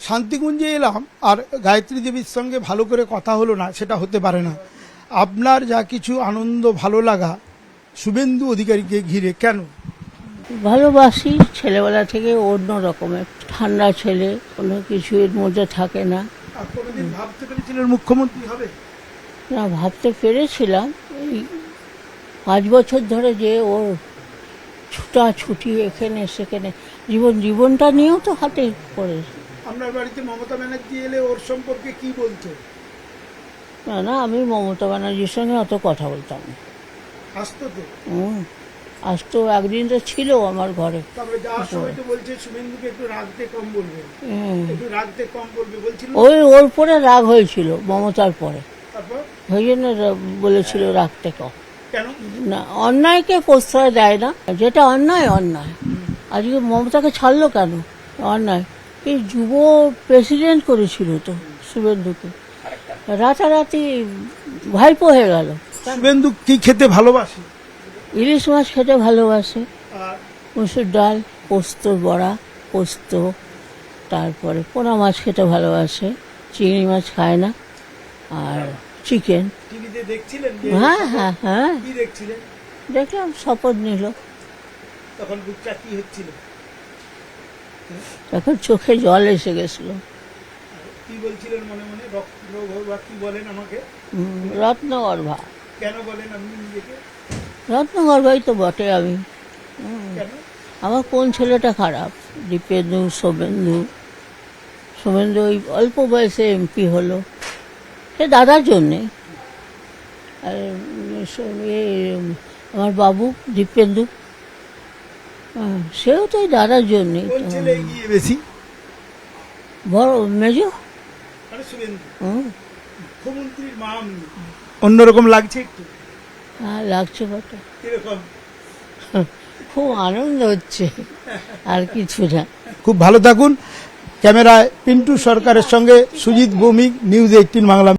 শান্তিকুঞ্জে এলাম আর গায়ত্রী দেবীর সঙ্গে ভালো করে কথা হলো না, সেটা হতে পারে না। আপনার যা কিছু আনন্দ ভালো লাগা শুভেন্দু অধিকারীকে ঘিরে, কেন? ভালোবাসি ছেলেবেলা থেকে, অন্য রকমের ঠান্ডা ছেলে, কোনো কিছু এর মধ্যে থাকে না। আর কোনোদিন ভাবতে পেরেছিলেন মুখ্যমন্ত্রী হবে? না, ভাবতে পেরেছিলাম। এই 5 বছর ধরে যে ওর ছুটাছুটি এখানে সেখানে, জীবনটা নিয়েও তো হাতে পড়ে। আপনার বাড়িতে মমতা ব্যানার্জি এলে ওর সম্পর্কে কি বলতো? না, আমি মমতা ব্যানার্জির সঙ্গে অত কথা বলতাম না। আসতো তো? আসতো, একদিন তো ছিল আমার ঘরে। তারপরে যাওয়ার সময় তো বলছে শুভেন্দুকে একটু রাখতে কম বলবে, একটু রাখতে কম বলবে বলছিল। ওর পরে রাগ হয়েছিল মমতার পরে, তারপর ওই জন্য বলেছিল রাখতে কম। কেন? না, অন্যায়কে প্রশ্রয় দেয় না, যেটা অন্যায় অন্যায়। আজকে মমতাকে ছাড়লো কেন? অন্যায়। এই যুব প্রেসিডেন্ট করেছিল তো শুভেন্দুকে, রাতারাতি ভাইপো হয়ে গেল। শুভেন্দু কি খেতে ভালোবাসে? ইলিশ মাছ খেতে ভালোবাসে, আর মুসুর ডাল, পোস্ত বড়া, পোস্ত, তারপরে পোনা মাছ খেতে ভালোবাসে, চিংড়ি মাছ খায় না, আর চিকেন। টিভিতে দেখছিলেন? হ্যাঁ, কি দেখছিলেন? দেখলাম শপথ নিল। তখন বুকটা কি হচ্ছিল? তখন চোখে জল এসে গেছিল। কি বলছিলেন মনে মনে? রত্নগর্ভা কি বলেন আমাকে? রত্নগর্ভা। কেন বলেন আপনি নিজেকে? রত্নগর্ভাই তো বটে আমি। কেন? আমার কোন ছেলেটা খারাপ? দীপেন্দু, শুভেন্দু ওই অল্প বয়সে এমপি হলো, সে দাদার জন্যে। আর আমার বাবু দীপেন্দু, সেও তো ওই দাদার জন্যে। কোন ছেলে এগিয়ে বেশি? বড় মেজ। মানে শুভেন্দু মুখ্যমন্ত্রীর মা অন্যরকম লাগছে একটু? হ্যাঁ, লাগছে বটে। কিরকম? খুব আনন্দ হচ্ছে, আর কিছু না। খুব ভালো থাকুন। ক্যামেরায় পিন্টু সরকারের সঙ্গে সুজিত ভৌমিক, নিউজ 18 বাংলা।